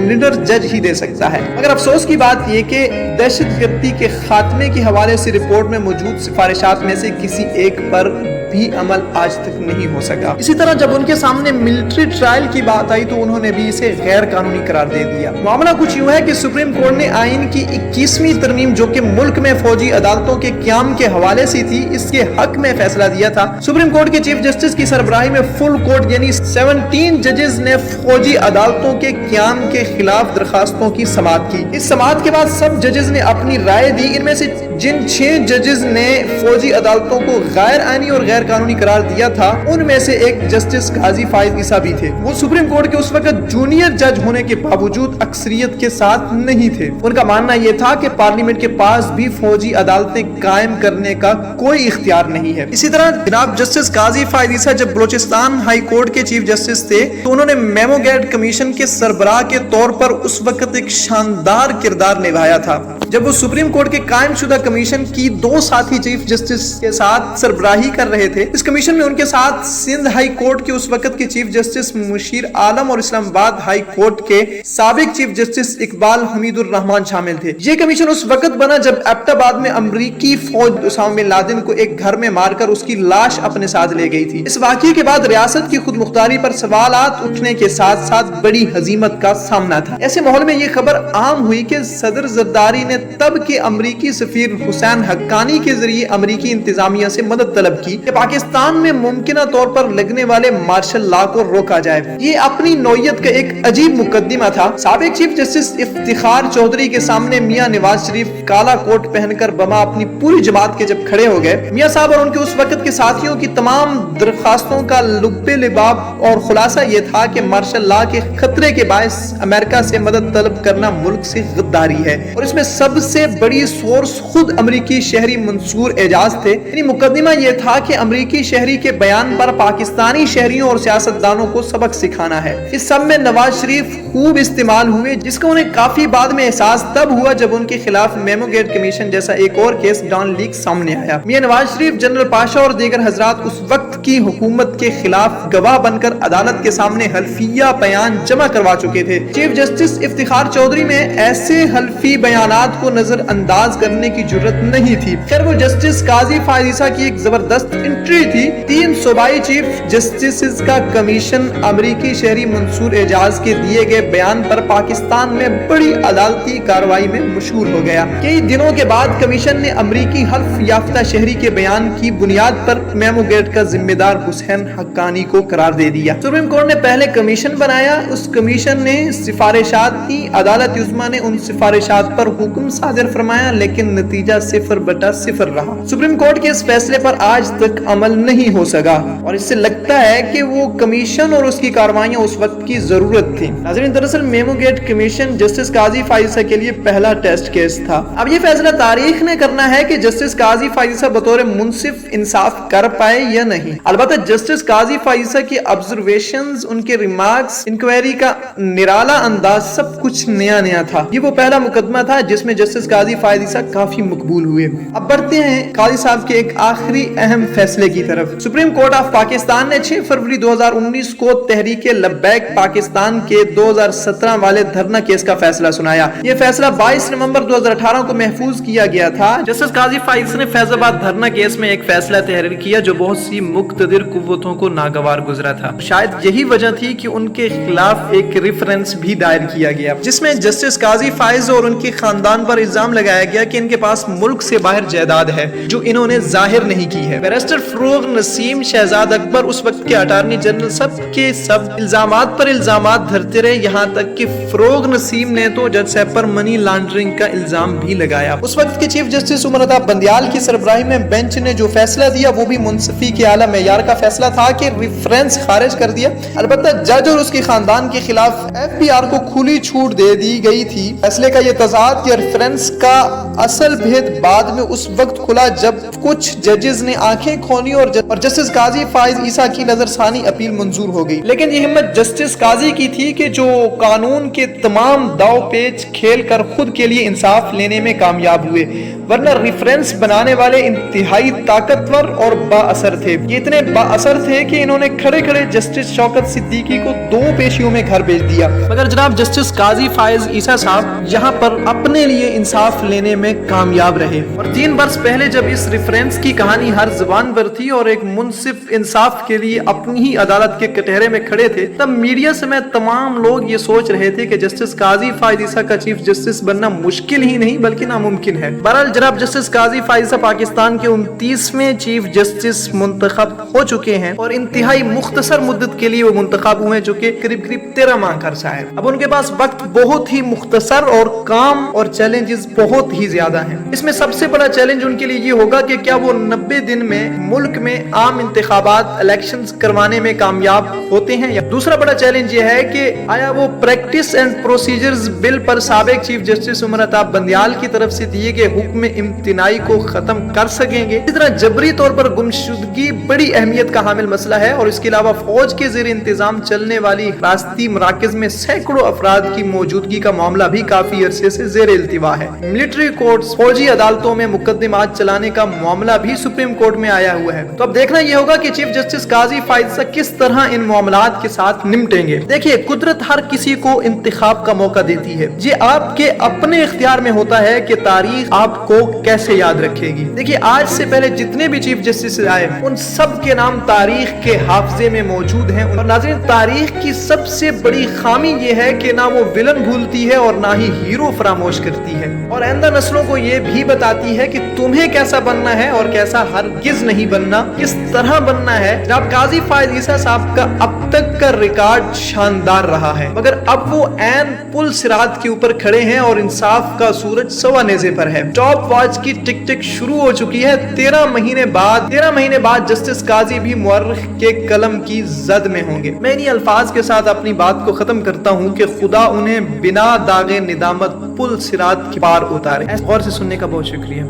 نڈر جج ہی دے سکتا ہے۔ مگر افسوس کی بات یہ کہ دہشت گردی کے خاتمے کے حوالے سے رپورٹ میں موجود سفارشات میں سے کسی ایک پر بھی عمل آج تک نہیں ہو سکا۔ اسی طرح جب ان کے سامنے ملٹری ٹرائل کی بات آئی تو انہوں نے بھی اسے غیر قانونی قرار دے دیا۔ معاملہ کچھ یوں ہے کہ سپریم کورٹ نے آئین کی 21ویں ترمیم جو کہ ملک میں فوجی عدالتوں کے قیام کے حوالے سے تھی، اس کے حق میں فیصلہ دیا تھا۔ سپریم کورٹ کے چیف جسٹس کی سربراہی میں فل کورٹ یعنی 17 ججز نے فوجی عدالتوں کے قیام کے خلاف درخواستوں کی سماعت کی۔ اس سماعت کے بعد سب ججز نے اپنی رائے دی۔ ان میں سے جن 6 ججز نے فوجی عدالتوں کو غیر آئینی اور غیر قانونی قرار دیا تھا، ان میں سے ایک جسٹس قاضی فائز عیسیٰ بھی تھے۔ وہ سپریم کورٹ کے اس وقت جونیئر جج ہونے کے باوجود اکثریت کے ساتھ نہیں تھے۔ ان کا ماننا یہ تھا کہ پارلیمنٹ کے پاس بھی فوجی عدالتیں قائم کرنے کا کوئی اختیار نہیں ہے۔ اسی طرح جناب جسٹس قاضی فائز عیسیٰ جب بلوچستان ہائی کورٹ کے چیف جسٹس تھے تو انہوں نے میمو گیٹ کمیشن کے سربراہ کے طور پر اس وقت ایک شاندار کردار نبھایا تھا۔ جب وہ سپریم کورٹ کے قائم شدہ کمیشن کی 2 ساتھی چیف جسٹس کے ساتھ سربراہی کر رہے تھے، اس کمیشن میں ان کے ساتھ سندھ ہائی کورٹ کے اس وقت کے چیف جسٹس مشیر عالم اور اسلام آباد ہائی کورٹ کے سابق چیف جسٹس اقبال حمید الرحمان شامل تھے۔ یہ کمیشن اس وقت بنا جب ایبٹ آباد میں امریکی فوج اسامہ بن لادن کو ایک گھر میں مار کر اس کی لاش اپنے ساتھ لے گئی تھی۔ اس واقعے کے بعد ریاست کی خود مختاری پر سوالات اٹھنے کے ساتھ ساتھ بڑی ہزیمت کا سامنا تھا۔ ایسے ماحول میں یہ خبر عام ہوئی کہ صدر زرداری نے تب کے امریکی سفیر حسین حقانی کے ذریعے امریکی انتظامیہ سے مدد طلب کی کہ پاکستان میں ممکنہ طور پر لگنے والے مارشل لا کو روکا جائے۔ یہ اپنی نوعیت کا ایک عجیب مقدمہ تھا۔ سابق چیف جسٹس افتخار چودھری کے سامنے میاں نواز شریف کالا کوٹ پہن کر بما اپنی پوری جماعت کے جب کھڑے ہو گئے، میاں صاحب اور ان کے اس وقت کے ساتھیوں کی تمام درخواستوں کا لب لباب اور خلاصہ یہ تھا کہ مارشل لا کے خطرے کے باعث امریکہ سے مدد طلب کرنا ملک سے غداری ہے، اور اس میں سب سے بڑی سورس خود امریکی شہری منصور اعجاز تھے۔ یعنی مقدمہ یہ تھا کہ امریکی شہری کے بیان پر پاکستانی شہریوں اور سیاستدانوں کو سبق سکھانا ہے۔ اس سب میں نواز شریف خوب استعمال ہوئے، جس کا انہیں کافی بعد میں احساس تب ہوا جب ان کے خلاف میمو گیٹ کمیشن جیسا ایک اور کیس ڈان لیک سامنے آیا۔ میاں نواز شریف، جنرل پاشا اور دیگر حضرات اس وقت کی حکومت کے خلاف گواہ بن کر عدالت کے سامنے حلفیہ بیان جمع کروا چکے تھے۔ چیف جسٹس افتخار چودھری میں ایسے حلفی بیانات کو نظر انداز کرنے کی جرت نہیں تھی۔ خیر وہ جسٹس قاضی فائز عیسیٰ کی ایک زبردست انٹری تھی۔ 3 صوبائی چیف جسٹسز کا کمیشن امریکی شہری منصور اعجاز کے دیے گئے بیان پر پاکستان میں بڑی عدالتی کارروائی میں مشہور ہو گیا۔ کئی دنوں کے بعد کمیشن نے امریکی حلف یافتہ شہری کے بیان کی بنیاد پر میمو گیٹ کا ذمہ دار حسین حقانی کو قرار دے دیا۔ سپریم کورٹ نے پہلے کمیشن بنایا، اس کمیشن نے سفارشات دی، عدالت عظمیٰ نے ان سفارشات پر حکم صادر فرمایا، لیکن نتیجہ 0/0 رہا۔ سپریم کورٹ کے اس فیصلے پر آج تک عمل نہیں ہو سکا، اور اس سے لگتا ہے کہ وہ کمیشن اور اس کی کارروائیاں اس وقت کی ضرورت تھی۔ ناظرین، دراصل میمو گیٹ کمیشن جسٹس قاضی فائز عیسیٰ کے لیے پہلا ٹیسٹ کیس تھا۔ اب یہ فیصلہ تاریخ نے کرنا ہے کہ جسٹس قاضی فائز عیسیٰ بطور منصف انصاف کر پائے یا نہیں۔ البتہ جسٹس قاضی فائز عیسیٰ کی آبزرویشنز، ان کے ریمارکس، انکوائری کا نرالا انداز، سب کچھ نیا تھا۔ یہ وہ پہلا مقدمہ تھا جس میں جسٹس قاضی فائز عیسیٰ کافی مقبول ہوئے۔ اب بڑھتے ہیں قاضی صاحب کے ایک آخری اہم فیصلے کی طرف۔ سپریم کورٹ آف پاکستان نے 6 فروری 2019 کو تحریک لبیک پاکستان کے 2017 والے دھرنا کیس کا فیصلہ سنایا۔ یہ فیصلہ 22 نومبر 2018 کو محفوظ کیا گیا تھا۔ جسٹس قاضی فائز عیسیٰ نے فیض آباد دھرنا کیس میں ایک فیصلہ تحریر کیا جو بہت سی مقتدر قوتوں کو ناگوار گزرا تھا۔ شاید یہی وجہ تھی کہ ان کے خلاف ایک ریفرنس بھی دائر کیا گیا، جس میں جسٹس قاضی فائز اور ان کے خاندان پر الزام لگایا گیا کہ ان کے پاس ملک سے باہر جائیداد ہے جو انہوں نے ظاہر نہیں کی ہے۔ بیرسٹر فروغ نسیم، شہزاد اکبر، اس وقت کے اٹارنی جنرل، سب کے سب الزامات پر الزامات دھرتے رہے، یہاں تک کہ فروغ نسیم نے تو جج صاحب پر منی لانڈرنگ کا الزام بھی لگایا۔ اس وقت کے چیف جسٹس عمر عطا بندیال کی سربراہی میں بینچ نے جو فیصلہ دیا وہ بھی منصفی کے اعلیٰ معیار کا فیصلہ تھا کہ ریفرنس خارج کر دیا۔ البتہ جج اور اس کے خاندان کے خلاف FBR کو کھلی چھوٹ دے دی گئی تھی۔ فیصلے کا یہ تضاد کہ ریفرنس کا اصل بھید بعد میں اس وقت کھلا جب کچھ ججز نے آنکھیں کھولی اور جسٹس قاضی فائز عیسیٰ کی نظر ثانی اپیل منظور ہو گئی. لیکن یہ ہمت جسٹس قاضی کی تھی کہ جو قانون کے تمام داؤ پیچ کھیل کر خود کے لیے انصاف لینے میں کامیاب ہوئے، ورنہ ریفرنس بنانے والے انتہائی طاقتور اور با اثر تھے. یہ اتنے با اثر تھے کہ انہوں نے کھڑے کھڑے جسٹس شوکت صدیقی کو 2 پیشیوں میں گھر بھیج دیا. مگر جناب جسٹس قاضی فائز عیسیٰ صاحب یہاں پر اپنے لیے انصاف لینے میں کامیاب رہے، اور 3 برس پہلے جب اس ریفرنس کی کہانی ہر زبان پر تھی اور ایک منصف انصاف کے لیے اپنی ہی عدالت کے کٹہرے میں کھڑے تھے، تب میڈیا سمیت تمام لوگ یہ سوچ رہے تھے کہ جسٹس قاضی فائز عیسیٰ کا چیف جسٹس بننا مشکل ہی نہیں بلکہ ناممکن ہے. بہرحال جناب جسٹس قاضی فائز عیسیٰ پاکستان کے 29ویں چیف جسٹس منتخب ہو چکے ہیں، اور انتہائی مختصر مدت کے لیے وہ منتخب ہوئے جو کہ قریب 13 ماہ کا عرصہ ہے. اب ان کے پاس وقت بہت ہی مختصر اور کام اور چیلنجز بہت ہی زیادہ ہیں. اس میں سب سے بڑا چیلنج ان کے لیے یہ ہوگا کہ کیا وہ 90 دن میں ملک میں عام انتخابات الیکشنز کروانے میں کامیاب ہوتے ہیں. یا دوسرا بڑا چیلنج یہ ہے کہ آیا وہ پریکٹس اینڈ پروسیجرز بل پر سابق چیف جسٹس عمر عطا بندیال کی طرف سے دیے گئے حکم امتناعی کو ختم کر سکیں گے. اس طرح جبری طور پر گمشدگی بڑی اہمیت کا حامل مسئلہ ہے، اور اس کے علاوہ فوج کے زیر انتظام چلنے والی حراستی مراکز میں سینکڑوں افراد کی موجودگی کا معاملہ بھی کافی عرصے سے زیر التوا ہے. ملٹری کورٹس فوجی عدالتوں میں مقدمات چلانے کا معاملہ بھی سپریم کورٹ میں آیا ہوا ہے. تو اب دیکھنا یہ ہوگا کہ چیف جسٹس قاضی فائز کس طرح ان معاملات کے ساتھ نمٹیں گے. دیکھیے، قدرت ہر کسی کو انتخاب کا موقع دیتی ہے. یہ آپ کے اپنے اختیار میں ہوتا ہے کہ تاریخ آپ کو کیسے یاد رکھے گی. دیکھیے، آج سے پہلے جتنے بھی چیف جسٹس آئے ان سب کے نام تاریخ کے حافظے میں موجود ہیں. اور ناظرین، تاریخ کی سب سے بڑی خامی یہ ہے کہ نہ وہ ولن بھولتی ہے اور نہ ہی ہیرو فراموش کرتی ہے، اور آئندہ نسلوں کو یہ بھی بتاتی ہے کہ تمہیں کیسا بننا ہے اور کیسا ہرگز نہیں بننا، کس طرح بننا ہے. جناب قاضی فائز عیسیٰ صاحب کا اب تک کا ریکارڈ شاندار رہا ہے، مگر اب وہ عین پل صراط کے اوپر کھڑے ہیں اور انصاف کا سورج سوا نیزے پر ہے. ٹاپ واچ کی ٹک ٹک شروع ہو چکی ہے. 13 مہینے بعد جسٹس قاضی بھی مورخ کے قلم کی زد میں ہوں گے. میں انہی الفاظ کے ساتھ اپنی بات کو ختم کرتا ہوں کہ خدا انہیں بنا داغ ندامت پل صراط کے پار اتارے. غور سے سننے کا بہت شکریہ.